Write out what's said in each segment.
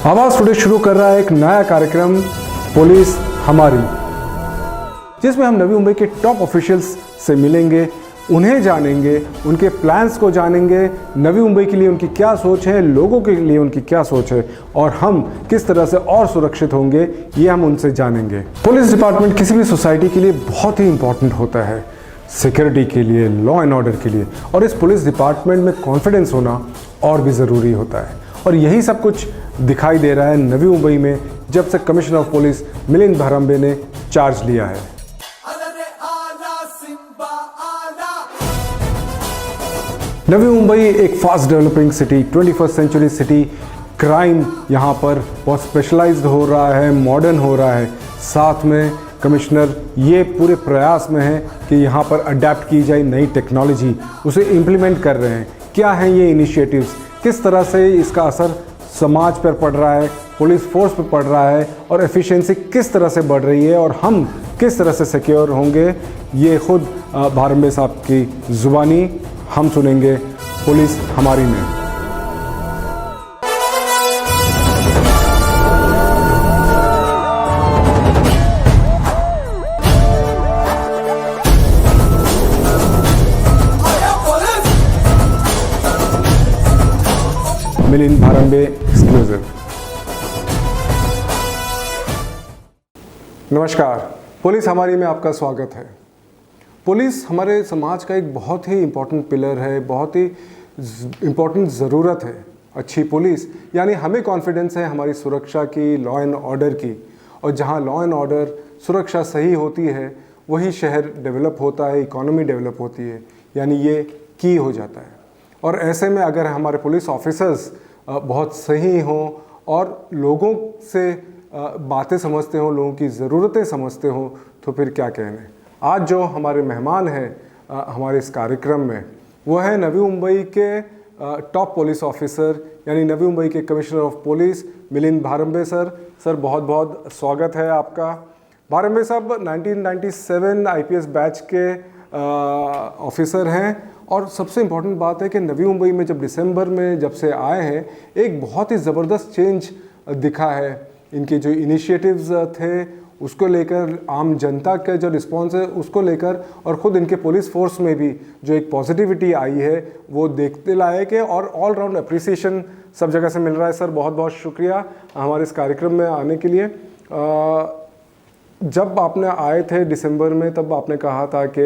आवाज टुडे शुरू कर रहा है एक नया कार्यक्रम पुलिस हमारी, जिसमें हम नवी मुंबई के टॉप ऑफिशियल्स से मिलेंगे, उन्हें जानेंगे, उनके प्लान्स को जानेंगे, नवी मुंबई के लिए उनकी क्या सोच है, लोगों के लिए उनकी क्या सोच है और हम किस तरह से और सुरक्षित होंगे, ये हम उनसे जानेंगे। पुलिस डिपार्टमेंट किसी भी सोसाइटी के लिए बहुत ही इंपॉर्टेंट होता है, सिक्योरिटी के लिए, लॉ एंड ऑर्डर के लिए, और इस पुलिस डिपार्टमेंट में कॉन्फिडेंस होना और भी ज़रूरी होता है। और यही सब कुछ दिखाई दे रहा है नवी मुंबई में जब से commissioner of police Milind Bharambe ने चार्ज लिया है। नवी मुंबई एक fast developing city, 21st century city, crime यहाँ पर बहुत स्पेशलाइज्ड हो रहा है, मॉडर्न हो रहा है। साथ में कमिश्नर ये पूरे प्रयास में है कि यहाँ पर अडेप्ट की जाए नई टेक्नोलॉजी, उसे इम्प्लीमेंट कर रहे हैं। क्या हैं ये इनिशिएटिव्स, किस तरह से इसका असर समाज पर पड़ रहा है, पुलिस फोर्स पर पड़ रहा है और एफिशिएंसी किस तरह से बढ़ रही है और हम किस तरह से सिक्योर होंगे, ये खुद भारंबे साहब की ज़ुबानी हम सुनेंगे पुलिस हमारी में। मिलिंद भारंबे एक्सक्लूसिव। नमस्कार, पुलिस हमारी में आपका स्वागत है। पुलिस हमारे समाज का एक बहुत ही इम्पोर्टेंट पिलर है, बहुत ही इम्पोर्टेंट ज़रूरत है। अच्छी पुलिस यानी हमें कॉन्फिडेंस है हमारी सुरक्षा की, लॉ एंड ऑर्डर की, और जहां लॉ एंड ऑर्डर सुरक्षा सही होती है वही शहर डेवलप होता है, इकोनॉमी डेवलप होती है, यानी ये की हो जाता है। और ऐसे में अगर हमारे पुलिस ऑफिसर्स बहुत सही हों और लोगों से बातें समझते हों, लोगों की ज़रूरतें समझते हों, तो फिर क्या कहने। आज जो हमारे मेहमान हैं हमारे इस कार्यक्रम में, वो है नवी मुंबई के टॉप पुलिस ऑफिसर यानी नवी मुंबई के commissioner of police Milind Bharambe sir. Sir बहुत बहुत स्वागत है आपका। भारंबे साहब 1997 IPS बैच के ऑफिसर हैं और सबसे इम्पॉर्टेंट बात है कि नवी मुंबई में जब दिसंबर में जब से आए हैं एक बहुत ही ज़बरदस्त चेंज दिखा है। इनके जो इनिशिएटिव्स थे उसको लेकर, आम जनता का जो रिस्पॉन्स है उसको लेकर, और ख़ुद इनके पुलिस फोर्स में भी जो एक पॉजिटिविटी आई है वो देखते लायक है और ऑल राउंड अप्रिसिएशन सब जगह से मिल रहा है। सर बहुत बहुत शुक्रिया हमारे इस कार्यक्रम में आने के लिए। जब आपने आए थे दिसंबर में तब आपने कहा था कि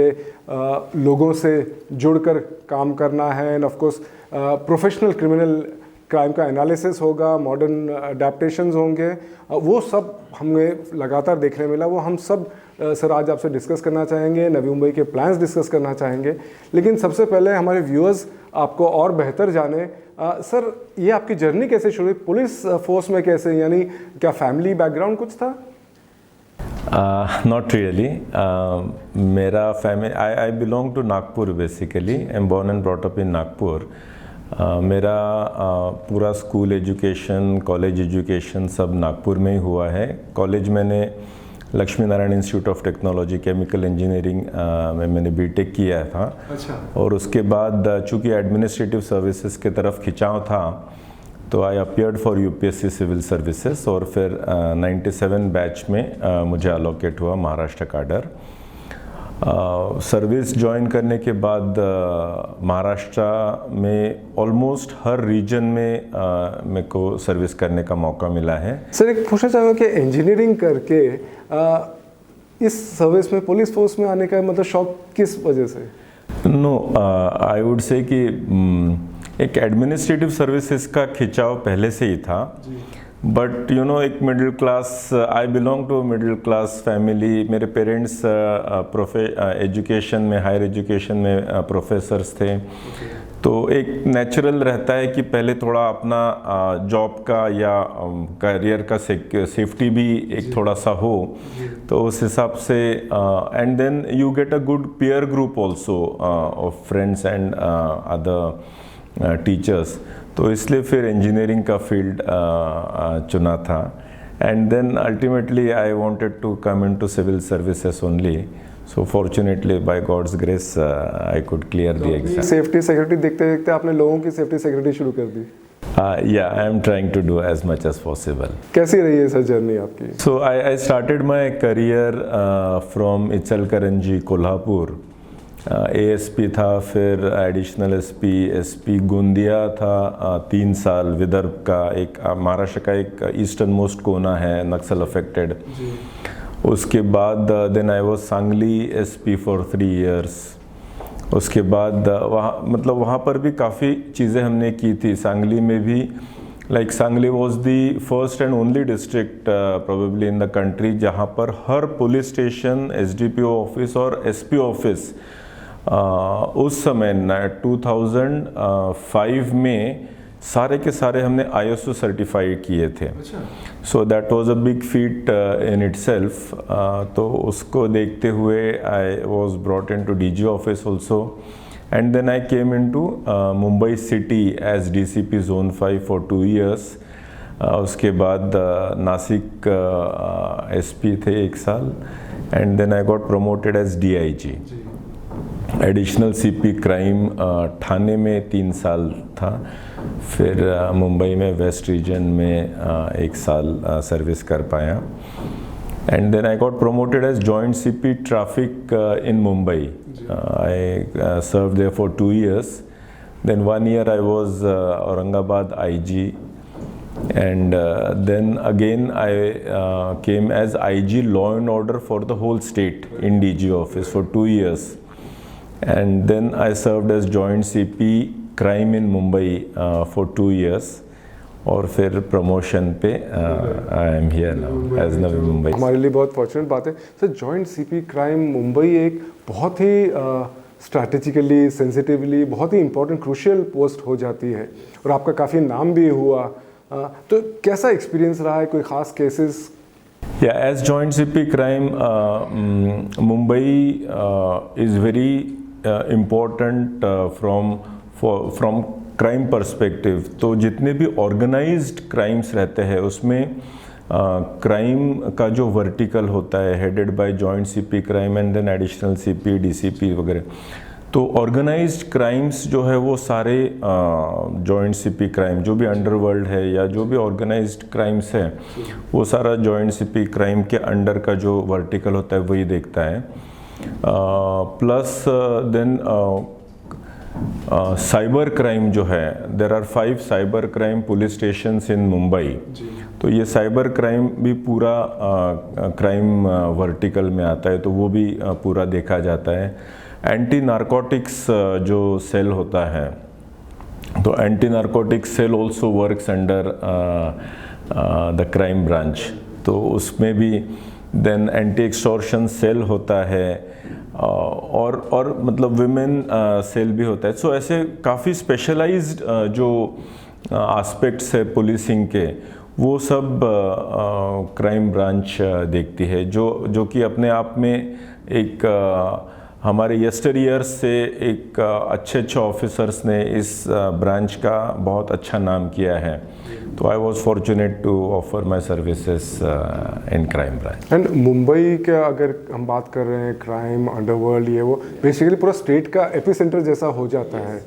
लोगों से जुड़कर काम करना है end of course professional criminal crime का एनालिसिस होगा, मॉडर्न अडेप्टेशंस होंगे, वो सब हमें लगातार देखने मिला। वो हम सब सर आज आपसे डिस्कस करना चाहेंगे, नवी मुंबई के प्लान्स डिस्कस करना चाहेंगे। लेकिन सबसे पहले हमारे व्यूअर्स आपको और बेहतर जाने, सर ये आपकी जर्नी कैसे शुरू हुई पुलिस फोर्स में, कैसे, यानी क्या फैमिली बैकग्राउंड कुछ था? Not really. मेरा family, I belong to Nagpur basically. I'm born and brought up in Nagpur. मेरा पूरा स्कूल एजुकेशन, कॉलेज एजुकेशन सब नागपुर में ही हुआ है। कॉलेज मैंने Lakshmi Narayan institute of technology chemical engineering में मैंने बीटेक किया था। अच्छा। और उसके बाद चूँकि एडमिनिस्ट्रेटिव सर्विसेज की तरफ खिंचाव था तो I appeared for UPSC civil services और फिर 97 बैच में मुझे अलोकेट हुआ महाराष्ट्र काडर। सर्विस ज्वाइन करने के बाद महाराष्ट्र में ऑलमोस्ट हर रीजन में मेरे को सर्विस करने का मौका मिला है। सर एक पूछना चाहूँगा कि इंजीनियरिंग करके इस सर्विस में, पुलिस फोर्स में आने का मतलब शौक किस वजह से? नो, आई वुड से कि एक एडमिनिस्ट्रेटिव सर्विसेज का खिंचाव पहले से ही था, बट यू नो एक middle class, I belong to middle class family. मेरे पेरेंट्स एजुकेशन में, हायर एजुकेशन में प्रोफेसर्स थे, तो एक नेचुरल रहता है कि पहले थोड़ा अपना जॉब का या करियर का सेफ्टी भी एक थोड़ा सा हो, तो उस हिसाब से and then you get a good peer group also of friends and other teachers, तो इसलिए फिर इंजीनियरिंग का फील्ड चुना था। And then ultimately I wanted to come into civil services only, so fortunately by God's grace I could clear the exam. Safety security देखते देखते आपने लोगों की सेफ्टी सिक्योरिटी शुरू कर दी? Yeah, I am trying to do as much as possible. कैसी रही है सर जर्नी आपकी? So I started my career from Ichalkaranji, Kolhapur. ASP था, फिर एडिशनल SP गोंदिया था 3 साल, विदर्भ का एक महाराष्ट्र का एक ईस्टर्न मोस्ट कोना है नक्सल अफेक्टेड। उसके बाद then I was Sangli SP for 3 years. उसके बाद वहाँ पर भी काफ़ी चीज़ें हमने की थी। सांगली में भी like Sangli was the first and only district probably in the country जहाँ पर हर पुलिस स्टेशन, SDPO ऑफिस और SP ऑफिस उस समय 2005 में सारे के सारे हमने ISO सर्टिफाइड किए थे। So that was a big feat in itself. तो उसको देखते हुए I was brought into DG office also, and then I came into Mumbai city as DCP Zone 5 for 2 years. उसके बाद नासिक SP थे 1 साल, and then I got promoted as DIG। Additional CP crime Thane में 3 साल था, फिर मुंबई में वेस्ट रीजन में 1 साल सर्विस कर पाया, and then I got promoted as joint CP traffic in Mumbai. I serve there for 2 years, then 1 year I was Aurangabad IG, and then again I came as IG law and order for the whole state in DG office for 2 years, and then I served as joint CP crime in Mumbai for 2 years, और फिर promotion पे I am here now as Navi Mumbai. हमारे लिए बहुत fortunate बात है sir. Joint CP crime Mumbai एक बहुत ही स्ट्रैटेजिकली, सेंसिटिवली बहुत ही इंपॉर्टेंट क्रूशियल पोस्ट हो जाती है, और आपका काफ़ी नाम भी हुआ। तो कैसा एक्सपीरियंस रहा है, कोई ख़ास cases? Yeah, as joint CP crime, Mumbai is very important from crime perspective। तो जितने भी organized crimes रहते हैं उसमें क्राइम का जो वर्टिकल होता है headed by joint CP crime and then additional CP, DCP वगैरह, तो ऑर्गेनाइज्ड क्राइम्स जो है वो सारे जॉइंट CP क्राइम, जो भी अंडरवर्ल्ड है या जो भी ऑर्गेनाइज्ड क्राइम्स है वो सारा जॉइंट CP क्राइम के अंडर का जो वर्टिकल होता है वही देखता है। प्लस देन साइबर क्राइम जो है, there are 5 cyber crime police stations in Mumbai. तो ये साइबर क्राइम भी पूरा क्राइम वर्टिकल में आता है, तो वो भी पूरा देखा जाता है। एंटी नारकोटिक्स जो सेल होता है, तो anti narcotics cell also works under the crime branch, तो उसमें भी देन एंटी एक्सटॉर्शन सेल होता है, और मतलब विमेन सेल भी होता है। सो ऐसे काफ़ी स्पेशलाइज्ड जो एस्पेक्ट्स है पुलिसिंग के, वो सब क्राइम ब्रांच देखती है, जो कि अपने आप में एक हमारे यस्टर ईयर्स से एक अच्छे ऑफिसर्स ने इस ब्रांच का बहुत अच्छा नाम किया है। तो I was fortunate to offer my services in crime branch. And Mumbai के अगर हम बात कर रहे हैं, क्राइम अंडरवर्ल्ड ये वो बेसिकली पूरा स्टेट का एपिसेंटर जैसा हो जाता है,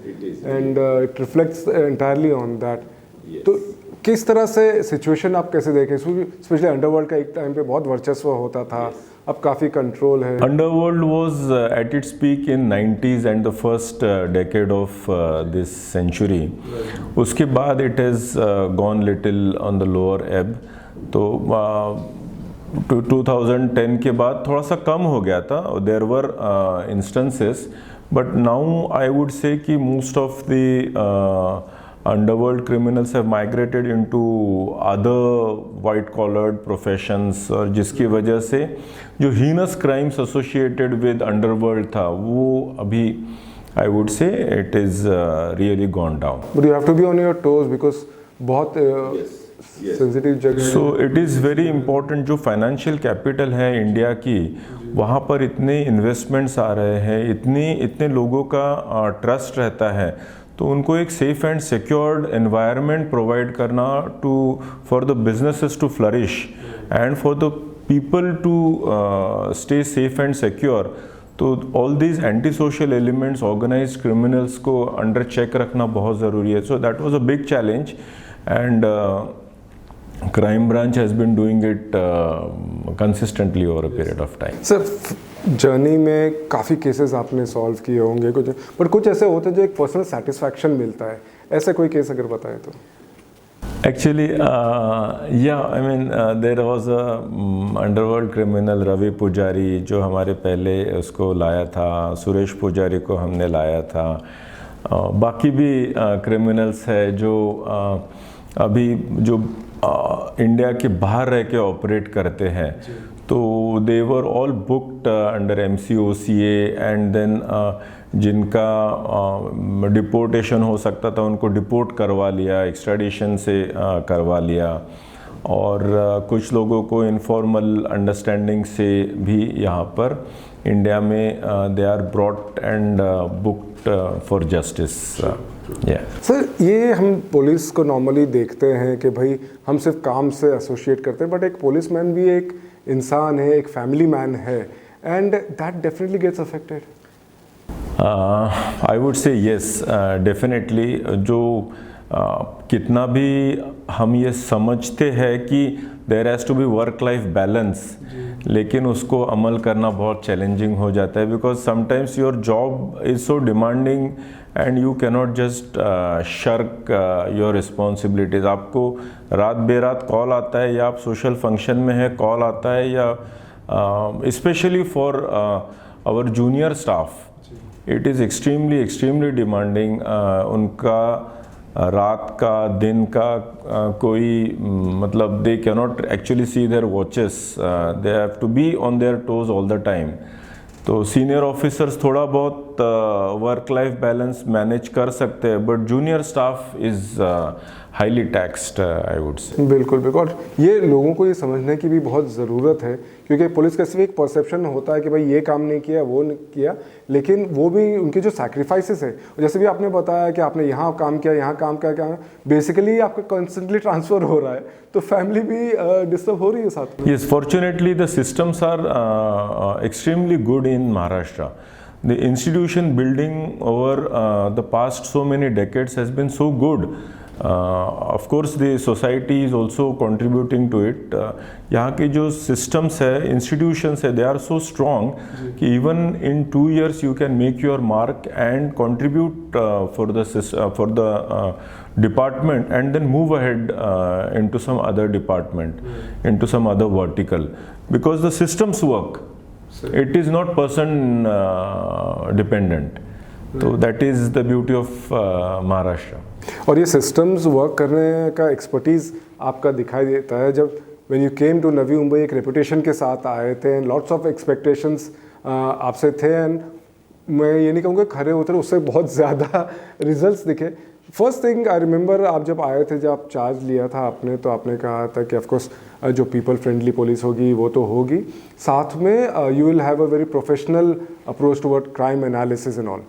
and it reflects entirely on that. तो किस तरह से सिचुएशन आप कैसे देखें, स्पेशली अंडरवर्ल्ड का एक टाइम पे बहुत वर्चस्व होता था, अब काफ़ी कंट्रोल है। Underworld was at its peak in 90s and the first decade of this century. उसके बाद it has gone little on the lower ebb. तो 2010 के बाद थोड़ा सा कम हो गया था, there were instances, but now I would say कि most of the underworld criminals have migrated into other white collared professions, और जिसकी वजह से जो heinous crimes associated with underworld था वो अभी I would say it is really gone down. But you have to be on your toes because बहुत sensitive जगह है। So it is very important, जो फाइनेंशियल कैपिटल है इंडिया की, वहाँ पर इतने इन्वेस्टमेंट्स आ रहे हैं, इतने लोगों का ट्रस्ट रहता है, तो उनको एक safe and secured environment provide करना for the businesses to flourish and for the people to stay safe and secure. तो all these anti social elements, organised criminals को अंडर चेक रखना बहुत ज़रूरी है. So that was a big challenge and crime branch has been doing it consistently over a period of time. Sir, journey में काफ़ी cases आपने solve किए होंगे कुछ, बट कुछ ऐसे होते हैं जो एक पर्सनल सेटिस्फैक्शन मिलता है, ऐसा कोई केस अगर बताएं तो? Actually, yeah, I mean, there was a underworld criminal Ravi Pujari जो हमारे पहले उसको लाया था, सुरेश पुजारी को हमने लाया था. बाकी भी क्रिमिनल्स है जो अभी जो इंडिया के बाहर रह के ऑपरेट करते हैं. तो they were all booked under MCOCA and then जिनका डिपोर्टेशन हो सकता था उनको डिपोर्ट करवा लिया, एक्स्ट्राडिशन से करवा लिया. और कुछ लोगों को इनफॉर्मल अंडरस्टैंडिंग से भी यहाँ पर इंडिया में they are brought and booked for justice. Sir, ये हम पुलिस को नॉर्मली देखते हैं कि भाई हम सिर्फ काम से एसोसिएट करते हैं, बट एक पुलिसमैन भी एक इंसान है, एक फैमिली मैन है, and that definitely gets affected. I would say yes, definitely. जो कितना भी हम ये समझते हैं कि there has to be work life balance, लेकिन उसको अमल करना बहुत चैलेंजिंग हो जाता है, because sometimes your job is so demanding and you cannot just shirk your responsibilities. आपको रात बेरात कॉल आता है, या आप सोशल फंक्शन में है कॉल आता है, या specially for our junior staff it is extremely demanding. उनका रात का दिन का कोई मतलब they cannot actually see their watches, they have to be on their toes all the time. तो सीनियर ऑफिसर्स थोड़ा बहुत वर्क लाइफ बैलेंस मैनेज कर सकते हैं, but junior staff is highly taxed, I would say. बिल्कुल बिल्कुल. ये लोगों को ये समझने की भी बहुत ज़रूरत है, क्योंकि पुलिस का सिर्फ एक परसेप्शन होता है कि भाई ये काम नहीं किया, वो नहीं किया, लेकिन वो भी उनके जो सैक्रिफाइसेस है, जैसे भी आपने बताया कि आपने यहाँ काम किया, यहाँ काम किया, बेसिकली आपका कॉन्स्टेंटली ट्रांसफ़र हो रहा है, तो फैमिली भी डिस्टर्ब हो रही है साथ में. Yes, fortunately the systems are extremely good in Maharashtra. The institution building over the past so many decades has been so good. Of course the society is also contributing to it. यहाँ के जो systems है, institutions है, they are so strong कि even in 2 years you can make your mark and contribute for the department and then move ahead into some other department, into some other vertical, because the systems work. It is not person dependent. So that is the beauty of Maharashtra. और ये systems work करने का expertise आपका दिखाई देता है जब when you came to नवी मुंबई, एक रेपुटेशन के साथ आए थे, लॉट्स ऑफ एक्सपेक्टेशंस आपसे थे, एंड मैं ये नहीं कहूँगा खरे उतरे, उससे बहुत ज़्यादा रिजल्ट्स दिखे. फर्स्ट थिंग आई रिमेंबर, आप जब आए थे, जब आप चार्ज लिया था आपने, तो आपने कहा था कि ऑफकोर्स जो पीपल फ्रेंडली पुलिस होगी वो तो होगी, साथ में you will have a very professional approach toward crime analysis and all.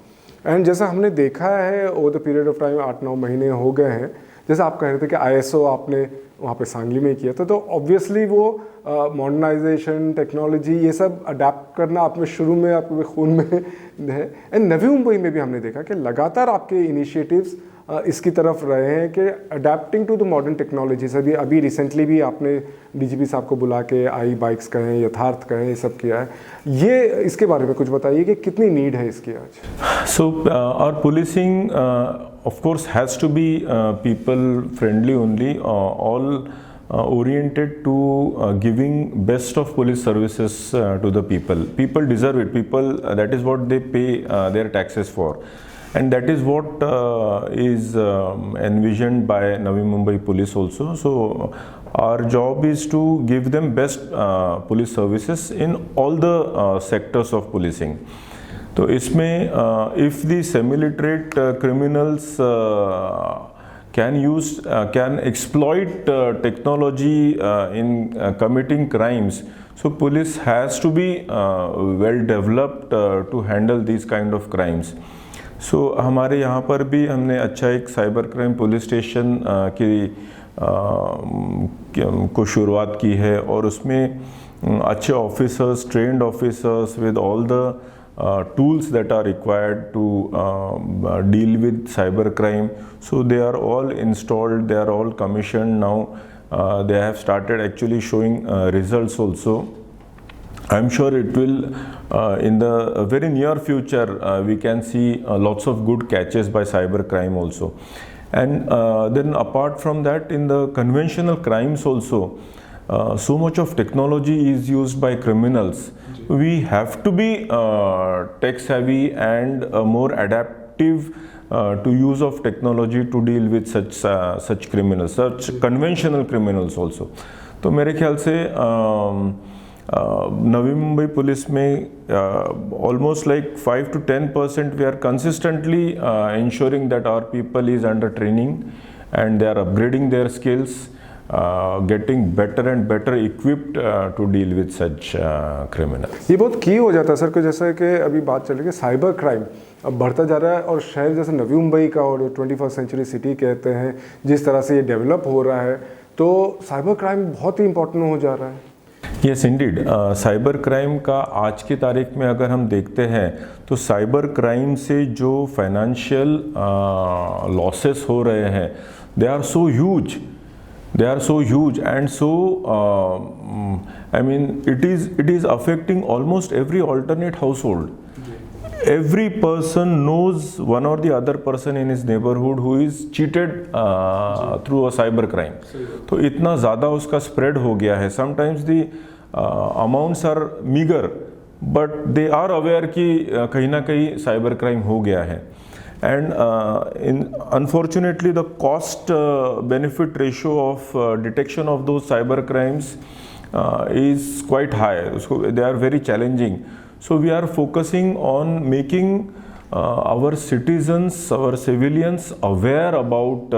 And जैसा हमने देखा है over the period of time, 8-9 महीने हो गए हैं, जैसे आप कह रहे थे कि ISO आपने वहाँ पे सांगली में किया था, तो ऑब्वियसली वो मॉडर्नाइजेशन, टेक्नोलॉजी, ये सब अडेप्ट करना आप में शुरू में आपके खून में है. एंड नवी मुंबई में भी हमने देखा कि लगातार आपके इनिशिएटिव्स इसकी तरफ रहे हैं कि adapting to the modern technologies. अभी रिसेंटली भी आपने DGP साहब को बुला के आई बाइक्स कहें, यथार्थ कहें, ये सब किया है. ये इसके बारे में कुछ बताइए कि कितनी नीड है इसकी आज. So our policing of course has to be people friendly only, all oriented to giving best of police services to the people. People deserve it. People that is what they pay their taxes for. And that is what is envisioned by Navi Mumbai Police also. So our job is to give them best police services in all the sectors of policing. तो इसमें if the semi-literate criminals can exploit technology in committing crimes, so police has to be well developed to handle these kind of crimes. सो हमारे यहाँ पर भी हमने अच्छा एक cyber crime police station को शुरुआत की है, और उसमें अच्छे officers, trend officers with all the tools that are required to deal with cyber crime. So they are all installed, they are all commissioned now. They have started actually showing results also. I'm sure it will in the very near future we can see lots of good catches by cyber crime also. And then apart from that, in the conventional crimes also, so much of technology is used by criminals. We have to be tech savvy and more adaptive to use of technology to deal with such criminals, such conventional criminals also. तो मेरे ख्याल से नवी Mumbai police में almost like 5 to 10% we are consistently ensuring that our people is under training and they are upgrading their skills, getting better and better equipped to deal with such criminals. ये बहुत की हो जाता है सर कि जैसे कि अभी बात चल रही है साइबर क्राइम अब बढ़ता जा रहा है और शहर जैसे नवी मुंबई का और 21st सेंचुरी सिटी कहते हैं जिस तरह से ये डेवलप हो रहा है तो साइबर क्राइम बहुत ही इंपॉर्टेंट हो जा रहा है. यस इंडीड, साइबर क्राइम का आज की तारीख में अगर हम देखते हैं तो साइबर क्राइम से जो फाइनेंशियल लॉसेस हो रहे हैं they are so huge, and so I mean it is affecting almost every alternate household. Every person knows one or the other person in his neighborhood who is cheated through a cyber crime. तो इतना ज़्यादा उसका spread हो गया है. Sometimes the amounts are meager, but they are aware कि कहीं ना कहीं cyber crime हो गया है. And unfortunately the cost benefit ratio of detection of those cyber crimes is quite high. So they are very challenging. So we are focusing on making our citizens, our civilians aware about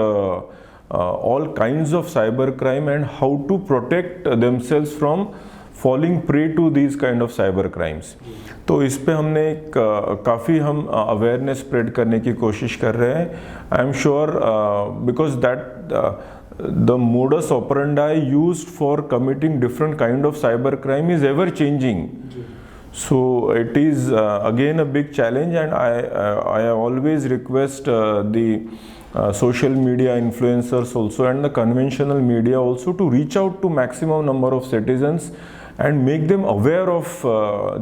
all kinds of cyber crime and how to protect themselves from falling prey to these kind of cyber crimes. तो इस पे हमने काफ़ी हम awareness spread करने की कोशिश कर रहे हैं. I am sure because that the modus operandi used for committing different kind of cyber crime is ever changing. So it is again a big challenge, and I always request the social media influencers also and the conventional media also to reach out to maximum number of citizens and make them aware of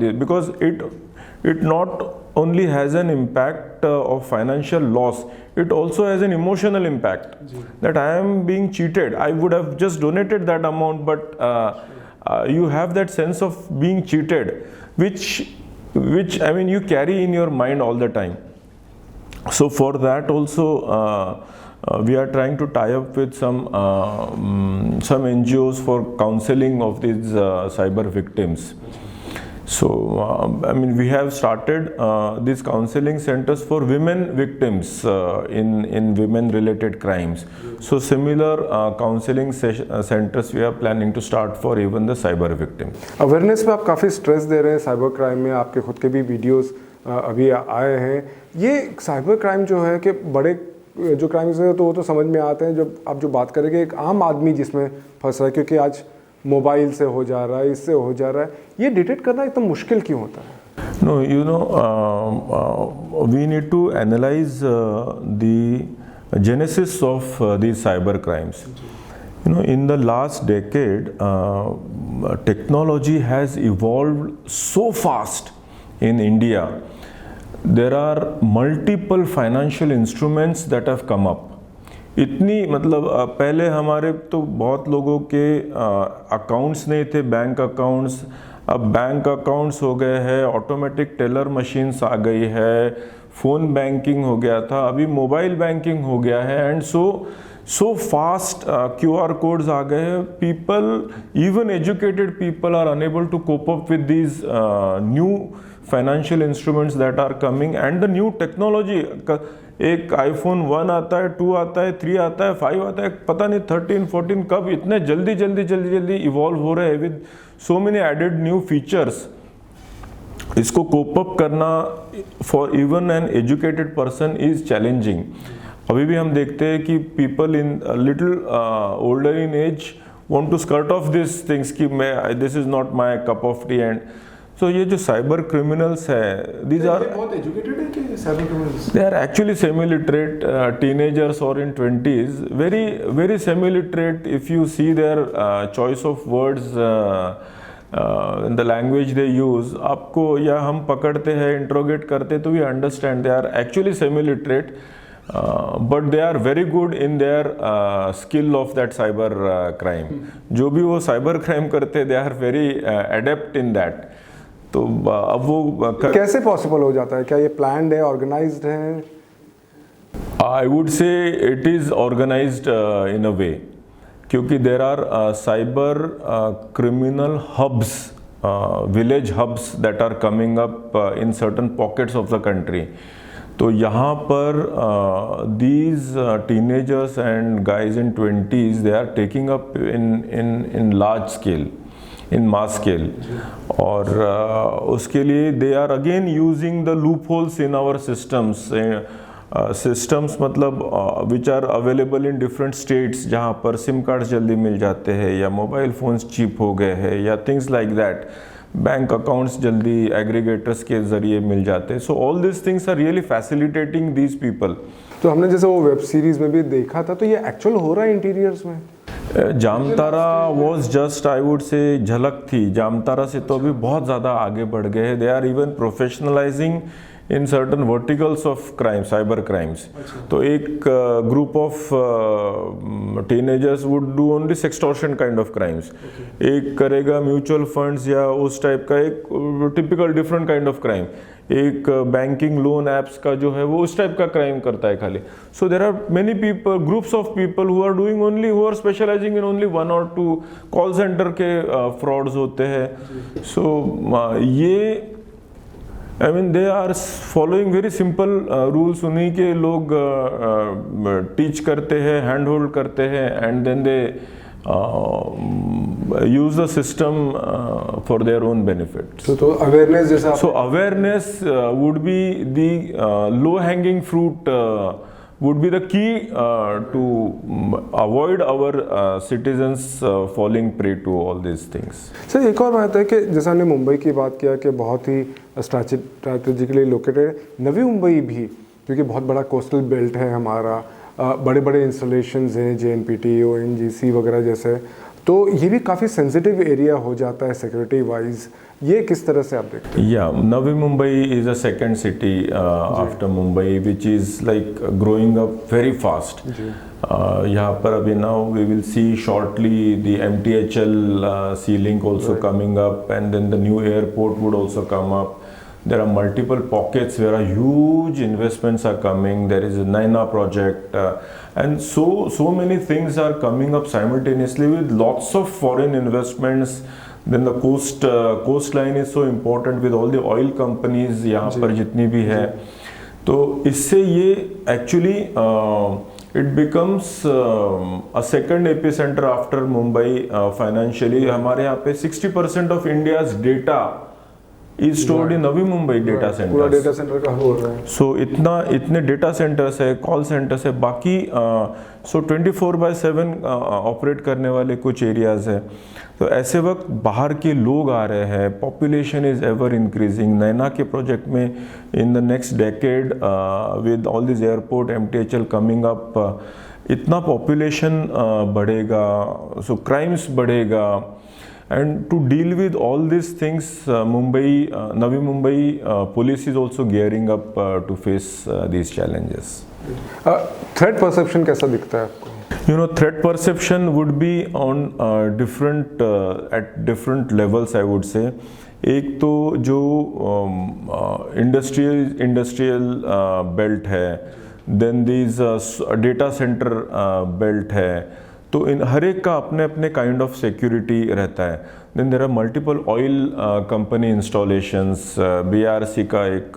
this, because it not only has an impact of financial loss, it also has an emotional impact. That I am being cheated. I would have just donated that amount, but you have that sense of being cheated, which I mean you carry in your mind all the time. So for that also we are trying to tie up with some NGOs for counseling of these cyber victims. So I mean we have started these counseling centers for women victims in women related crimes. So similar counseling centers we are planning to start for even the cyber victims. Awareness पे आप काफ़ी stress दे रहे हैं cyber crime में, आपके खुद के भी वीडियोस अभी आए हैं. ये साइबर क्राइम जो है कि बड़े जो क्राइम्स है तो वो तो समझ में आते हैं, जब आप जो बात करेंगे एक आम आदमी जिसमें फंस रहा है क्योंकि आज मोबाइल से हो जा रहा है, इससे हो जा रहा है, ये डिटेक्ट करना इतना मुश्किल क्यों होता है? No, you know, we need to analyze the genesis of these cyber crimes. You know, in the last decade, technology has evolved so fast in India. There are multiple financial instruments that have come up. इतनी मतलब पहले हमारे तो बहुत लोगों के accounts नहीं थे, बैंक अकाउंट्स. अब बैंक अकाउंट्स हो गए हैं, ऑटोमेटिक टेलर मशीन्स आ गई है, फ़ोन बैंकिंग हो गया था, अभी मोबाइल बैंकिंग हो गया है. And so fast QR codes आ गए हैं. People, even educated people are unable to cope up with these new financial instruments that are coming and the new technology. एक iPhone 1 आता है, 2 आता है, 3 आता है, 5 आता है, पता नहीं 13, 14 कब इतने जल्दी इवॉल्व हो रहे हैं with so many added new features. इसको कोप अप करना for even an educated person is challenging. अभी भी हम देखते हैं कि people in little older in age want to skirt off this things कि मैं this is not my cup of tea. And तो ये जो साइबर क्रिमिनल्स है, दीज आर बहुत एजुकेटेड है कि cyber criminals? they are actually semi-literate, teenagers or in 20s, very semi-literate. If you see their choice of words in the language they use, आपको या हम पकड़ते हैं, इंट्रोगेट करते तो we understand they are actually semi-literate, but they are very good in their skill of that cyber crime. जो भी वो साइबर क्राइम करते, they are very adept in that. तो अब वो कैसे पॉसिबल हो जाता है? क्या ये प्लान्ड है, ऑर्गेनाइज्ड है? I would say it is organized in a way, क्योंकि there are cyber criminal hubs, village hubs that are coming up in certain pockets of the country. तो यहाँ पर these teenagers and guys in 20s, they are taking up in large scale, in mass scale, और उसके लिए they are again using the loopholes in our systems. Systems मतलब which are available in different states, जहाँ पर SIM card जल्दी मिल जाते हैं, या मोबाइल फ़ोन्स चीप हो गए हैं, या things like that, bank accounts जल्दी एग्रीगेटर्स के ज़रिए मिल जाते हैं. So all this things are really facilitating these people. तो हमने जैसे वो वेब सीरीज में भी देखा था, तो ये एक्चुअल हो रहा है इंटीरियर्स में? Jamtara was just, I would से, झलक थी. जामतारा से तो अभी बहुत ज़्यादा आगे बढ़ गए हैं. They are even professionalising in certain verticals of crime, cyber crimes. तो एक group of teenagers would do only sextortion kind of crimes. एक करेगा म्यूचुअल फंड्स या उस टाइप का एक typical different kind of crime. एक बैंकिंग लोन एप्स का जो है वो उस टाइप का क्राइम करता है खाली. So there are many people, groups of people who are doing only, who are specialising in only 1 or 2 call centre के फ्रॉड्स होते हैं. सो ये I mean they are following very simple rules. उन्हीं के लोग टीच करते हैं, हैंड होल्ड करते हैं, and then they use the system for their own benefit. तो awareness जैसा, so awareness would be the low hanging fruit, would be the key to avoid our citizens falling prey to all these things. Sir एक और बात है कि जैसा हमने मुंबई की बात किया कि बहुत ही स्ट्रैटेजिकली लोकेटेड, नवी मुंबई भी क्योंकि बहुत बड़ा कोस्टल बेल्ट है हमारा, बड़े बड़े इंस्टॉलेशंस हैं, JNPT, ONGC वगैरह जैसे, तो ये भी काफ़ी सेंसिटिव एरिया हो जाता है सिक्योरिटी वाइज. ये किस तरह से आप देखते हैं? या Navi Mumbai is a second city after Mumbai which is like growing up very fast. यहाँ पर अभी now we will see shortly the MTHL sea link also coming up, and then the new airport would also come up. There are multiple pockets where a huge investments are coming. There is a Naina project, and so many things are coming up simultaneously with lots of foreign investments. Then the coastline is so important with all the oil companies यहाँ पर जितनी भी है. तो इससे ये actually it becomes a second epicenter after Mumbai financially. हमारे यहाँ पे 60% of India's data is stored in Navi Mumbai data centre. पूरा डेटा सेंटर का हो रहा है. सो इतने डेटा सेंटर्स है, कॉल सेंटर्स है, बाकी सो 24/7 ऑपरेट करने वाले कुछ एरियाज है. तो ऐसे वक्त बाहर के लोग आ रहे हैं, पॉपुलेशन इज़ एवर इंक्रीजिंग. नैना के प्रोजेक्ट में in the next decade with all this airport, MTHL coming up, इतना पॉपुलेशन बढ़ेगा, सो क्राइम्स बढ़ेगा. And to deal with all these things, Navi Mumbai police is also gearing up to face these challenges. Threat perception कैसा दिखता है आपको? You know, threat perception would be on at different levels, I would say. एक तो जो industrial belt है, then these data center belt है. तो इन हर एक का अपने अपने काइंड ऑफ सिक्योरिटी रहता है. Then there are multiple oil company installations, BRC का एक,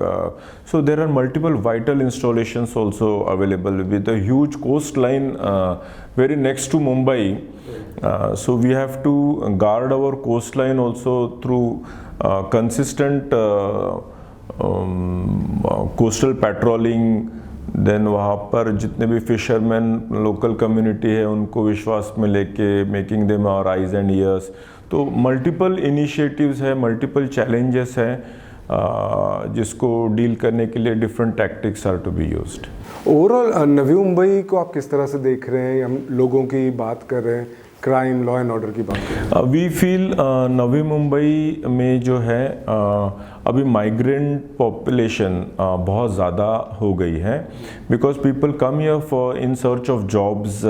so there are multiple vital installations also available with a huge coast line very next to Mumbai. So we have to guard our coast line also through consistent coastal patrolling, देन वहाँ पर जितने भी fisherman local community है उनको विश्वास में लेके making them our eyes and ears. तो मल्टीपल इनिशिएटिव्स है, मल्टीपल चैलेंजेस हैं जिसको डील करने के लिए different tactics are to be used. Overall Navi Mumbai को आप किस तरह से देख रहे हैं? हम लोगों की बात कर रहे हैं, क्राइम लॉ एंड ऑर्डर की बात कर रहे हैं। वी फील नवी मुंबई में जो है अभी माइग्रेंट पॉपुलेशन बहुत ज़्यादा हो गई है, because people come here for in search of jobs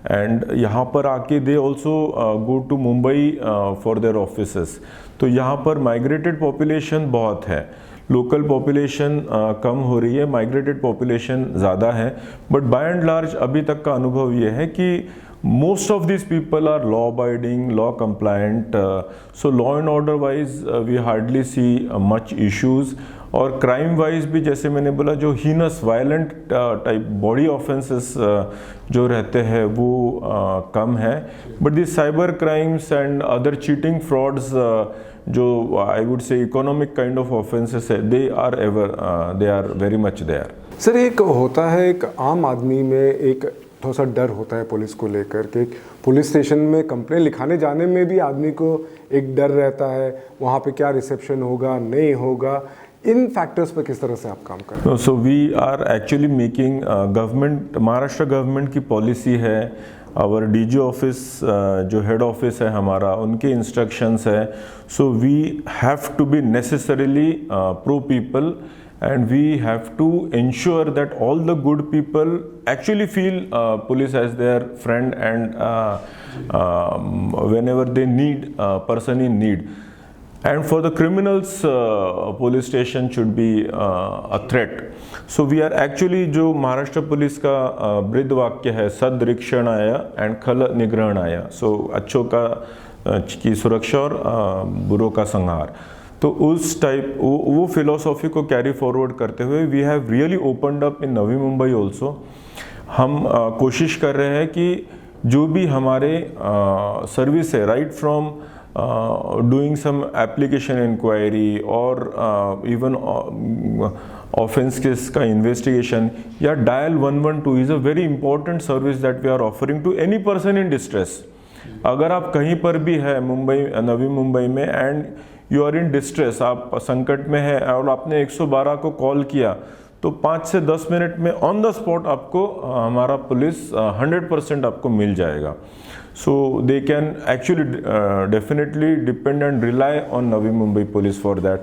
and यहाँ पर आके they also go to Mumbai for their offices. तो यहाँ पर माइग्रेटेड पॉपुलेशन बहुत है, लोकल पॉपुलेशन कम हो रही है, माइग्रेटेड पॉपुलेशन ज़्यादा है। बट बाय एंड लार्ज अभी तक का अनुभव ये है कि most of these people are law abiding, law compliant, so law and order wise we hardly see much issues। और क्राइम वाइज भी जैसे मैंने बोला जो heinous violent type body offences जो रहते हैं वो कम है। But this cyber crimes and other cheating frauds जो I would say economic kind of offences है, they are very much there. Sir एक होता है, एक आम आदमी में एक थोड़ा सा डर होता है पुलिस को लेकर के। पुलिस स्टेशन में कंप्लेंट लिखाने जाने में भी आदमी को एक डर रहता है, वहाँ पे क्या रिसेप्शन होगा नहीं होगा। इन फैक्टर्स पर किस तरह से आप काम कर रहे हैं? So we are actually making government, Maharashtra government की पॉलिसी है, आवर डीजी ऑफिस जो हेड ऑफिस है हमारा, उनके इंस्ट्रक्शंस है। So we have to be necessarily pro people and we have to ensure that all the good people actually feel police as their friend and whenever they need person in need, and for the criminals police station should be a threat। so we are actually जो Maharashtra police का breathe वाक्य है, सदरीक्षणाय and खल निग्रहणाय, सो अच्छों का की सुरक्षा और बुरों का संहार। तो उस टाइप वो फिलोसॉफी को कैरी फॉरवर्ड करते हुए we have really opened up in Navi Mumbai also. हम कोशिश कर रहे हैं कि जो भी हमारे सर्विस है, right from doing some application inquiry और इवन ऑफेंस केस का इन्वेस्टिगेशन, या dial 112 is a very important service that we are offering to any person in distress. अगर आप कहीं पर भी है मुंबई, नवी मुंबई में, and you are in distress, आप संकट में है और आपने 112 को कॉल किया, तो 5 से 10 मिनट में ऑन द स्पॉट आपको हमारा पुलिस 100% आपको मिल जाएगा। So they can actually definitely depend and rely on Navi Mumbai police for that.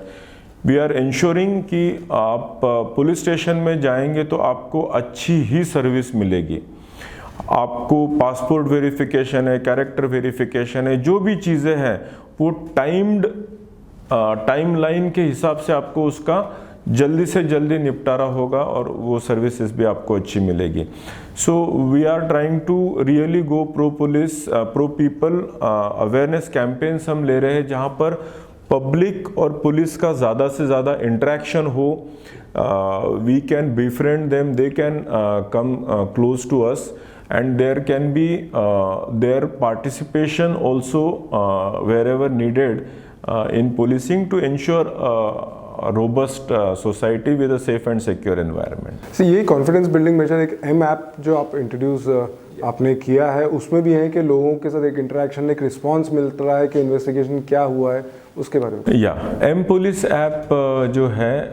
We are ensuring कि आप पुलिस स्टेशन में जाएंगे तो आपको अच्छी ही सर्विस मिलेगी। आपको पासपोर्ट वेरिफिकेशन है, कैरेक्टर वेरिफिकेशन है, जो भी चीज़ें हैं वो टाइमलाइन के हिसाब से आपको उसका जल्दी से जल्दी निपटारा होगा और वो सर्विसेज भी आपको अच्छी मिलेगी। So we are trying to really go pro police, pro people awareness campaigns हम ले रहे हैं जहाँ पर पब्लिक और पुलिस का ज़्यादा से ज़्यादा इंटरेक्शन हो। We can befriend them, they can come close to us, and there can be their participation also wherever needed in policing to ensure a robust society with a safe and secure environment। So, ये confidence building major एक M app जो आप introduce आपने किया है, उसमें भी है कि लोगों के साथ एक इंटरेक्शन, एक रिस्पांस मिल रहा है कि इन्वेस्टिगेशन क्या हुआ है, उसके बारे में। या एम पुलिस ऐप जो है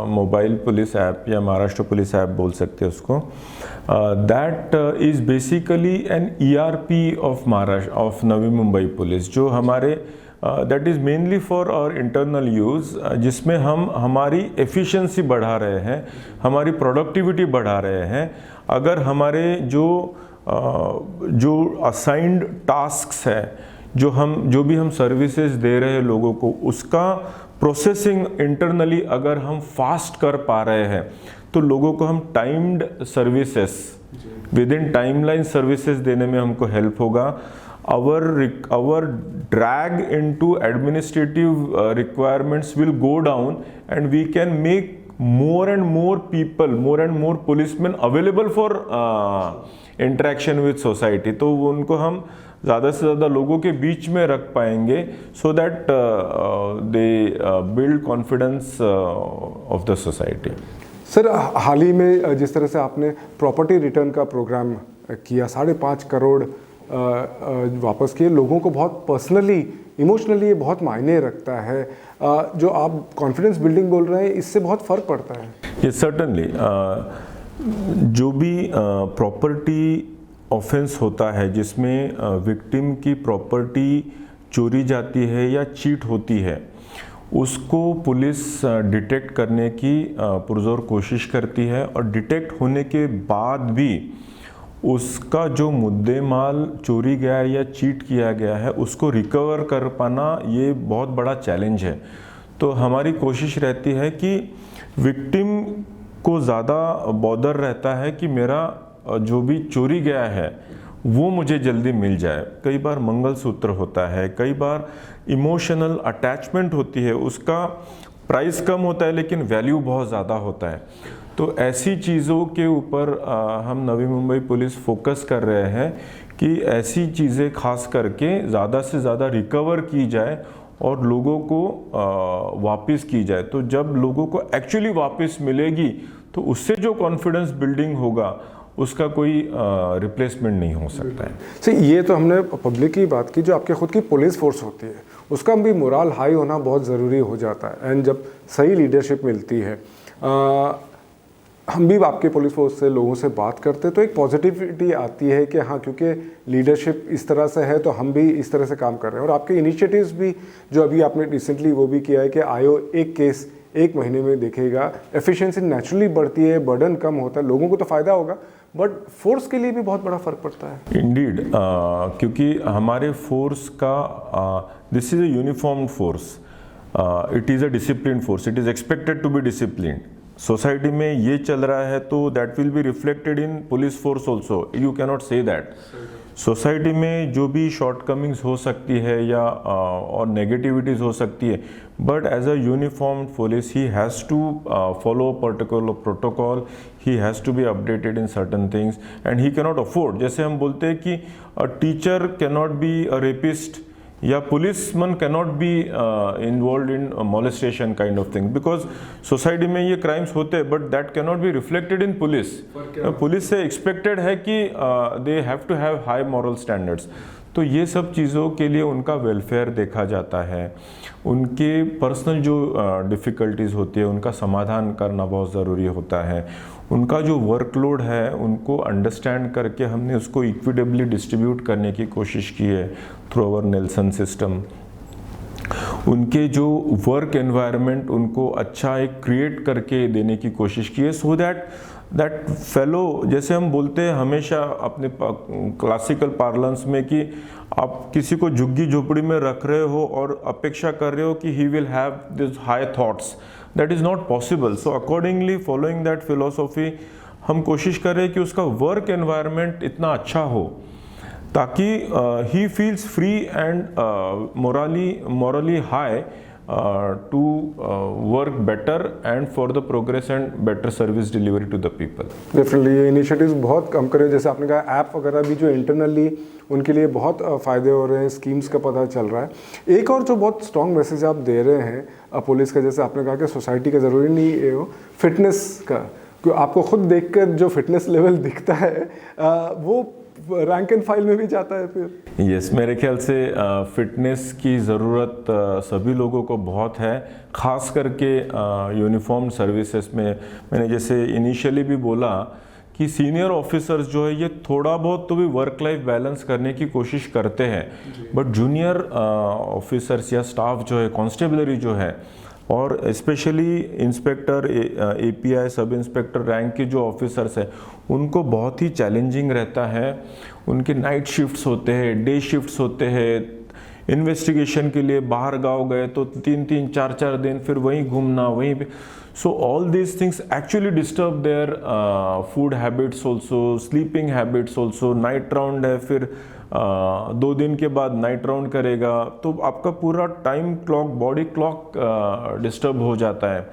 मोबाइल पुलिस ऐप या महाराष्ट्र पुलिस ऐप बोल सकते हैं उसको, that is basically an ERP of Maharashtra of Navi Mumbai police, जो हमारे that is mainly for our internal use, जिसमें हम हमारी एफिशिएंसी बढ़ा रहे हैं, हमारी प्रोडक्टिविटी बढ़ा रहे हैं। अगर हमारे जो असाइंड टास्क्स है, जो भी हम सर्विसेज दे रहे हैं लोगों को, उसका प्रोसेसिंग इंटरनली अगर हम फास्ट कर पा रहे हैं तो लोगों को हम timed services with in timeline services देने में हमको हेल्प होगा। our drag into administrative requirements will go down, and we can make more and more people, more and more policemen available for interaction with society। तो उनको हम ज़्यादा से ज़्यादा लोगों के बीच में रख पाएंगे, so that they build confidence of the society। Sir, हाल ही में जिस तरह से आपने प्रॉपर्टी रिटर्न का प्रोग्राम किया, 5.5 करोड़ वापस किए, लोगों को बहुत पर्सनली इमोशनली ये बहुत मायने रखता है। जो आप कॉन्फिडेंस बिल्डिंग बोल रहे हैं, इससे बहुत फ़र्क पड़ता है। ये सर्टनली जो भी प्रॉपर्टी ऑफेंस होता है जिसमें विक्टिम की प्रॉपर्टी चोरी जाती है या चीट होती है, उसको पुलिस डिटेक्ट करने की पुरजोर कोशिश करती है, और डिटेक्ट होने के बाद भी उसका जो मुद्देमाल चोरी गया है या चीट किया गया है उसको रिकवर कर पाना ये बहुत बड़ा चैलेंज है। तो हमारी कोशिश रहती है कि विक्टिम को ज़्यादा बॉदर रहता है कि मेरा जो भी चोरी गया है वो मुझे जल्दी मिल जाए। कई बार मंगलसूत्र होता है, कई बार इमोशनल अटैचमेंट होती है, उसका प्राइस कम होता है लेकिन वैल्यू बहुत ज़्यादा होता है। तो ऐसी चीज़ों के ऊपर हम नवी मुंबई पुलिस फोकस कर रहे हैं कि ऐसी चीज़ें खास करके ज़्यादा से ज़्यादा रिकवर की जाए और लोगों को वापस की जाए। तो जब लोगों को एक्चुअली वापस मिलेगी तो उससे जो कॉन्फिडेंस बिल्डिंग होगा उसका कोई रिप्लेसमेंट नहीं हो सकता है। सर, ये तो हमने पब्लिक की बात की, जो आपके खुद की पुलिस फोर्स होती है उसका भी मोरल हाई होना बहुत ज़रूरी हो जाता है। एंड जब सही लीडरशिप मिलती है, हम भी आपके पुलिस फोर्स से लोगों से बात करते तो एक पॉजिटिविटी आती है कि हाँ, क्योंकि लीडरशिप इस तरह से है तो हम भी इस तरह से काम कर रहे हैं। और आपके इनिशिएटिव्स भी जो अभी आपने रिसेंटली वो भी किया है कि आयो एक केस 1 महीने में देखेगा, एफिशिएंसी नेचुरली बढ़ती है, बर्डन कम होता है, लोगों को तो फ़ायदा होगा बट फोर्स के लिए भी बहुत बड़ा फ़र्क पड़ता है। इंडीड, क्योंकि हमारे फोर्स का this is a uniform force, it is a discipline force, it is expected to be discipline. Society में ये चल रहा है तो that will be reflected in police force also, you cannot say that. Society में जो भी शॉर्टकमिंग्स हो सकती है या और नेगेटिविटीज़ हो सकती है, but as a uniform police he has to follow particular protocol, he has to be updated in certain things and he cannot afford. जैसे हम बोलते हैं कि a teacher cannot be a rapist या policeman cannot be involved in molestation kind of thing, because society में ये crimes होते हैं but that cannot be reflected in police. Police से एक्सपेक्टेड है कि they have to have high moral standards. तो ये सब चीज़ों के लिए उनका वेलफेयर देखा जाता है, उनके पर्सनल जो डिफ़िकल्टीज़ होती है उनका समाधान करना बहुत ज़रूरी होता है, उनका जो वर्कलोड है उनको अंडरस्टैंड करके हमने उसको इक्विटेबली डिस्ट्रीब्यूट करने की कोशिश की है थ्रू आवर नेल्सन सिस्टम। उनके जो वर्क एनवायरनमेंट उनको अच्छा एक क्रिएट करके देने की कोशिश की है, सो दैट फेलो, जैसे हम बोलते हैं हमेशा अपने क्लासिकल पार्लेंस में कि आप किसी को झुग्गी झोपड़ी में रख रहे हो और अपेक्षा कर रहे हो कि he will have this high thoughts, that is not possible. So accordingly following that philosophy हम कोशिश कर रहे हैं कि उसका वर्क एनवायरनमेंट इतना अच्छा हो ताकि he feels free and morally high to work better and for the progress and better service delivery to the people. Definitely ये इनिशिएटिव्स बहुत कम करें, जैसे आपने कहा ऐप वगैरह भी जो इंटरनली उनके लिए बहुत फ़ायदे हो रहे हैं, स्कीम्स का पता चल रहा है। एक और जो बहुत स्ट्रॉन्ग मैसेज आप दे रहे हैं पुलिस का, जैसे आपने कहा कि सोसाइटी का ज़रूरी नहीं है हो, फिटनेस का, क्योंकि आपको खुद देखकर जो फिटनेस लेवल दिखता है वो रैंक एंड फाइल में भी जाता है फिर। यस, मेरे ख्याल से फिटनेस की ज़रूरत सभी लोगों को बहुत है, ख़ास करके यूनिफॉर्म सर्विसेज में। मैंने जैसे इनिशियली भी बोला कि सीनियर ऑफिसर्स जो है ये थोड़ा बहुत तो भी वर्क लाइफ बैलेंस करने की कोशिश करते हैं, बट जूनियर ऑफिसर्स या स्टाफ जो है, कांस्टेबलरी जो है, और specially inspector, API, sub inspector rank के जो ऑफिसर्स हैं उनको बहुत ही चैलेंजिंग रहता है। उनके नाइट शिफ्ट्स होते हैं, डे शिफ्ट्स होते हैं, इन्वेस्टिगेशन के लिए बाहर गांव गए तो 3-3, 4-4 दिन फिर वहीं घूमना, वहीं पे। So all these things actually disturb their food habits also, sleeping habits also. Night round है, फिर 2 दिन के बाद नाइट राउंड करेगा, तो आपका पूरा time clock, body clock disturb हो जाता है।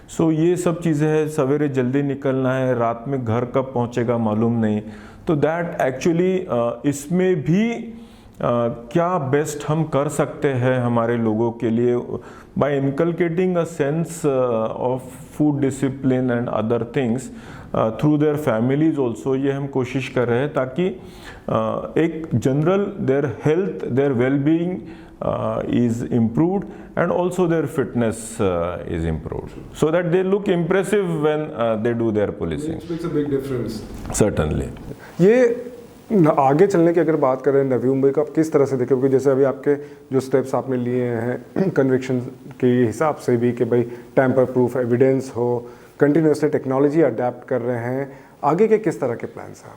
सो ये सब चीज़ें हैं, सवेरे जल्दी निकलना है, रात में घर कब पहुंचेगा मालूम नहीं। तो दैट एक्चुअली इसमें भी क्या बेस्ट हम कर सकते हैं हमारे लोगों के लिए by inculcating a sense of food discipline and other things through their families also, ये हम कोशिश कर रहे हैं ताकि एक general their health, their wellbeing is improved and also their fitness is improved so that they look impressive when they do their policing. It makes a big difference. Certainly. ये आगे चलने की अगर बात करें नवी मुंबई को, आप किस तरह से देखें? क्योंकि जैसे अभी आपके जो स्टेप्स आपने लिए हैं कन्विक्शन के हिसाब से भी कि भाई टैम्पर प्रूफ एविडेंस हो, कंटिन्यूसली टेक्नोलॉजी अडेप्ट कर रहे हैं, आगे के किस तरह के प्लान्स हैं?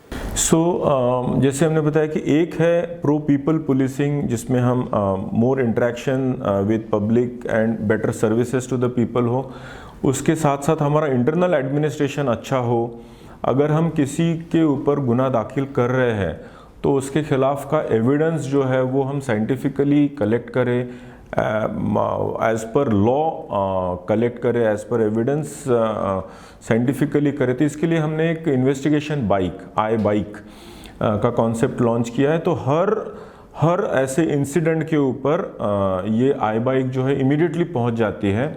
जैसे हमने बताया कि एक है प्रो पीपल पुलिसिंग, जिसमें हम more interaction with public and better services to the people हो। उसके साथ साथ हमारा इंटरनल एडमिनिस्ट्रेशन अच्छा हो। अगर हम किसी के ऊपर गुनाह दाखिल कर रहे हैं तो उसके खिलाफ का एविडेंस जो है वो हम साइंटिफिकली कलेक्ट करें, एज पर लॉ कलेक्ट करें, एज पर एविडेंस साइंटिफिकली करें। तो इसके लिए हमने एक इन्वेस्टिगेशन बाइक, आई बाइक का कॉन्सेप्ट लॉन्च किया है। तो हर ऐसे इंसिडेंट के ऊपर ये आई बाइक जो है इमीडिएटली पहुंच जाती है,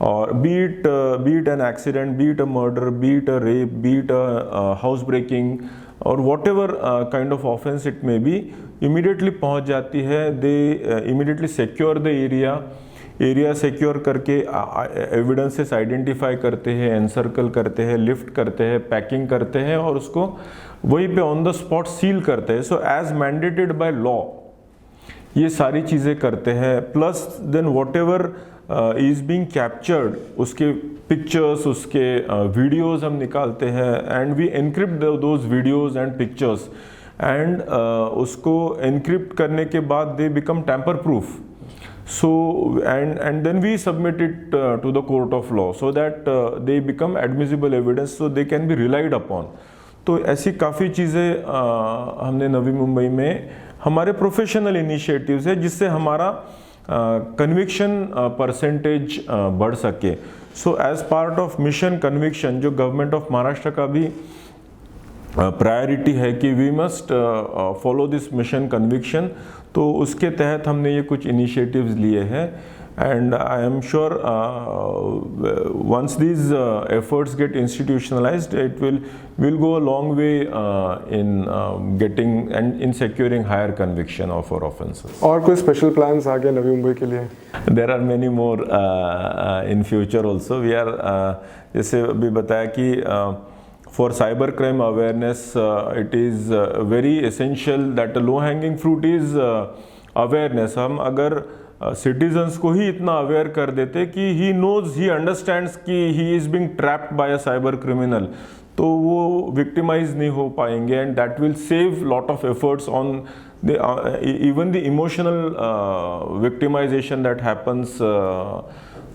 और be it an accident, be it a murder, be it a rape, be it a house breaking or whatever kind of offence it may be, immediately पहुंच जाती है। They immediately secure the area secure करके एविडेंसेस आइडेंटिफाई करते हैं, encircle करते हैं, lift करते हैं, पैकिंग करते हैं और उसको वहीं पे ऑन द स्पॉट सील करते हैं। So as mandated by law ये सारी चीज़ें करते हैं। Plus then whatever is being captured, उसके पिक्चर्स, उसके वीडियोस हम निकालते हैं and we encrypt those videos and pictures एंड उसको एनक्रिप्ट करने के बाद they become tamper proof. So and then we submit it to the court of law so that they become admissible evidence, so they can be relied upon. तो ऐसी काफ़ी चीज़ें हमने नवी मुंबई में हमारे प्रोफेशनल इनिशिएटिव्स है जिससे हमारा कन्विक्शन परसेंटेज बढ़ सके। So as part of mission conviction, जो गवर्नमेंट ऑफ महाराष्ट्र का भी प्रायोरिटी है कि we must follow this mission conviction, तो उसके तहत हमने ये कुछ इनिशिएटिव्स लिए हैं। And I am sure once these efforts get institutionalised it will go a long way in getting and in securing higher conviction of our offences. और कोई स्पेशल प्लान्स आगे नवी मुंबई के लिए? There are many more in future also. We are जैसे अभी बताया कि for cybercrime awareness, it is very essential that a low hanging fruit is awareness. हम अगर citizens को ही इतना aware कर देते कि he knows, he understands कि he is being trapped by a cyber criminal, तो वो victimize नहीं हो पाएंगे, and that will save lot of efforts on the even the emotional victimization that happens,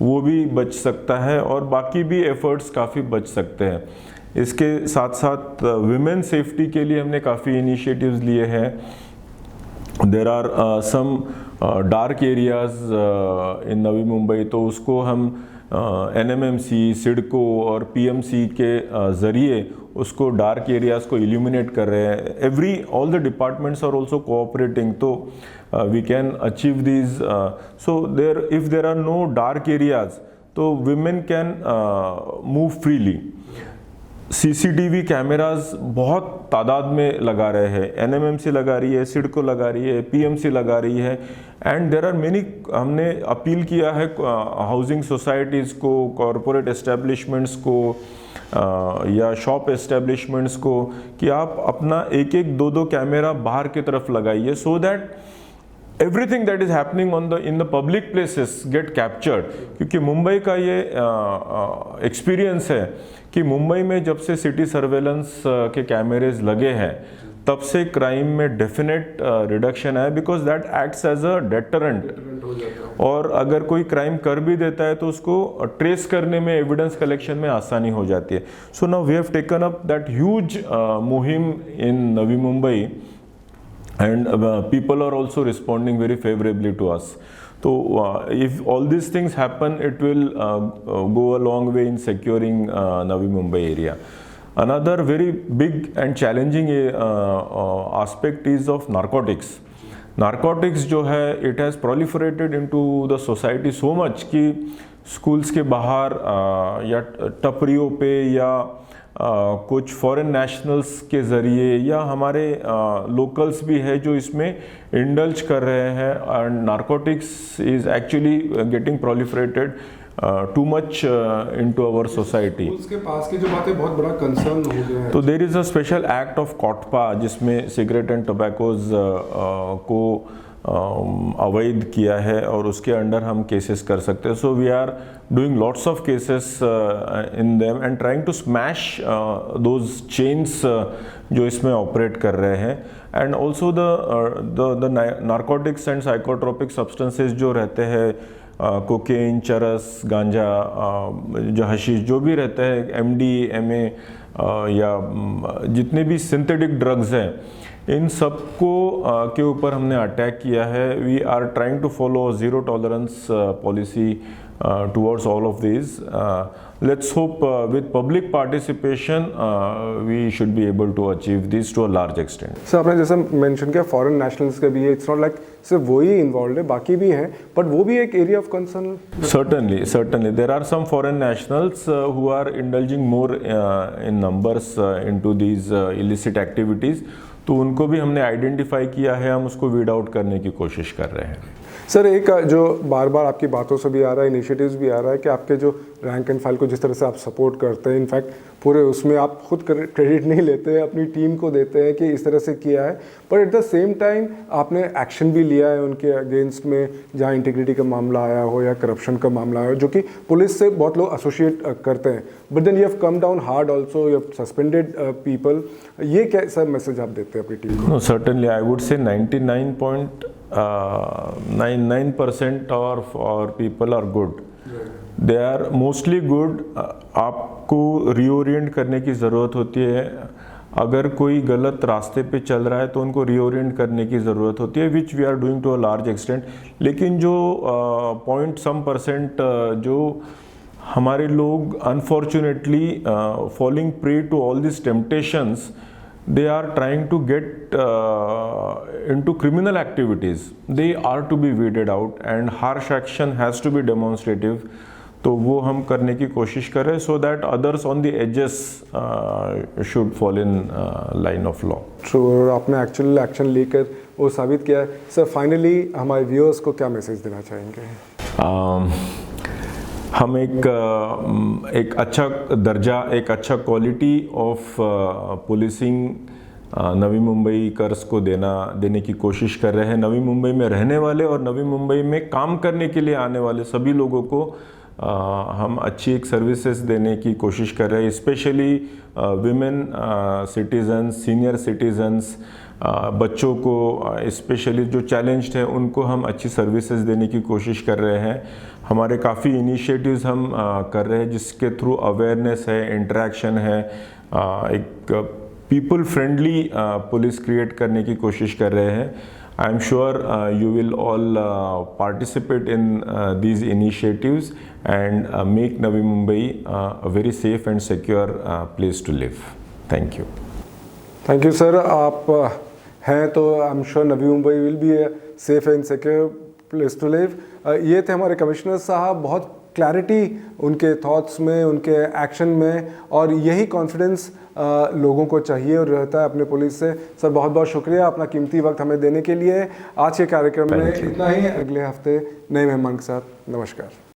वो भी बच सकता है और बाकी भी efforts काफ़ी बच सकते हैं। इसके साथ साथ विमेन सेफ्टी के लिए हमने काफ़ी इनिशिएटिव्स लिए हैं। There are some dark areas in Navi Mumbai, तो उसको हम NMMC, सिडको और PMC के ज़रिए उसको डार्क एरियाज़ को इल्यूमिनेट कर रहे हैं। All the departments are also cooperating, तो we can achieve these. So if there are no dark areas तो women can move freely. CCTV cameras बहुत तादाद में लगा रहे हैं, NMMC लगा रही है, सिडको लगा रही है, PMC लगा रही है, एंड देर आर मेनी। हमने अपील किया है हाउसिंग सोसाइटीज़ को, कॉरपोरेट एस्टेब्लिशमेंट्स को या शॉप एस्टेब्लिशमेंट्स को कि आप अपना एक एक दो कैमरा बाहर की तरफ लगाइए, so that everything that is happening in the public places get captured। क्योंकि मुंबई का ये एक्सपीरियंस है कि मुंबई में जब से सिटी सर्वेलेंस के कैमरेज लगे हैं तब से क्राइम में डेफिनेट रिडक्शन है, because that acts as a deterrent. और अगर कोई क्राइम कर भी देता है तो उसको ट्रेस करने में, एविडेंस कलेक्शन में आसानी हो जाती है। So now we have taken up that huge मुहिम in Navi Mumbai, and people are also responding very favorably to us. So if all these things happen, it will go a long way in securing Navi Mumbai area. Another very big and challenging aspect is of narcotics. Narcotics जो है it has proliferated into the society so much कि schools के बाहर या टपरियों पे या कुछ foreign nationals के ज़रिए या हमारे लोकल्स भी है जो इसमें इंडल्ज कर रहे हैं, and narcotics is actually getting proliferated too much into our society. उसके पास की जो बात है बहुत बड़ा कंसर्न हो गया है। तो there is a special act of COTPA जिसमें सिगरेट एंड टोबैकोज को अवैध किया है और उसके अंडर हम केसेस कर सकते हैं। So we are doing lots of cases in them and trying to smash those chains जो इसमें ऑपरेट कर रहे हैं। And also the narcotics and psychotropic substances जो रहते हैं, कोकेन, चरस, गांजा, जो हशीश जो भी रहता है, एमडी, एमए या जितने भी सिंथेटिक ड्रग्स हैं, इन सबको के ऊपर हमने अटैक किया है। We are trying to follow zero tolerance policy towards all of these. Let's hope with public participation we should be able to achieve this to a large extent. Sir आपने जैसा mention किया foreign nationals के भी है, it's not like सिर्फ वही involve है, बाकी भी हैं, बट वो भी एक area of concern. Certainly there are some foreign nationals who are indulging more in numbers into these illicit activities. तो उनको भी हमने आइडेंटिफाई किया है, हम उसको वीड आउट करने की कोशिश कर रहे हैं। सर एक जो बार बार आपकी बातों से भी आ रहा है, इनिशिएटिव्स भी आ रहा है कि आपके जो रैंक एंड फाइल को जिस तरह से आप सपोर्ट करते हैं, इनफैक्ट पूरे उसमें आप खुद क्रेडिट नहीं लेते हैं, अपनी टीम को देते हैं कि इस तरह से किया है, but at the same time आपने एक्शन भी लिया है उनके अगेंस्ट में, जहाँ इंटीग्रिटी का मामला आया हो या करप्शन का मामला आया हो, जो कि पुलिस से बहुत लोग एसोसिएट करते हैं, but then you have come down hard also, you have suspended people. ये कैसा मैसेज आप देते हैं अपनी टीम को? No, certainly I would say 99.99% और people are good, they are mostly good. आपको रीओरिएंट करने की ज़रूरत होती है। अगर कोई गलत रास्ते पे चल रहा है तो उनको रीओरिएंट करने की ज़रूरत होती है, which we are doing to a large extent. लेकिन जो % जो हमारे लोग unfortunately falling prey to all this temptations, they are trying to get into criminal activities, they are to be weeded out and harsh action has to be demonstrative. तो वो हम करने की कोशिश करें so that others on the edges should fall in line of law. True, और आपने actual action लेकर वो साबित किया है। सर फाइनली हमारे व्यूअर्स को क्या मैसेज देना चाहेंगे? हम एक अच्छा दर्जा, एक अच्छा quality of policing Navi Mumbai कर्स को देने की कोशिश कर रहे हैं। नवी मुंबई में रहने वाले और नवी मुंबई में काम करने के लिए आने वाले सभी लोगों को हम अच्छी एक सर्विसेज देने की कोशिश कर रहे हैं, specially women citizens, senior citizens, बच्चों को स्पेशली जो चैलेंज्ड हैं उनको हम अच्छी सर्विसेज देने की कोशिश कर रहे हैं। हमारे काफ़ी इनिशिएटिव्स हम कर रहे हैं जिसके थ्रू अवेयरनेस है, इंटरेक्शन है, एक पीपल फ्रेंडली पुलिस क्रिएट करने की कोशिश कर रहे हैं। I am sure you will all participate in these initiatives and make Navi Mumbai a very safe and secure place to live. Thank you. Thank you sir. आप हैं तो I am sure Navi Mumbai will be a safe and secure place to live. ये थे हमारे commissioner साहब, बहुत clarity उनके thoughts में, उनके एक्शन में, और यही कॉन्फिडेंस लोगों को चाहिए और रहता है अपने पुलिस से। सर बहुत बहुत शुक्रिया अपना कीमती वक्त हमें देने के लिए। आज के कार्यक्रम में इतना ही, अगले हफ्ते नए मेहमान के साथ। नमस्कार।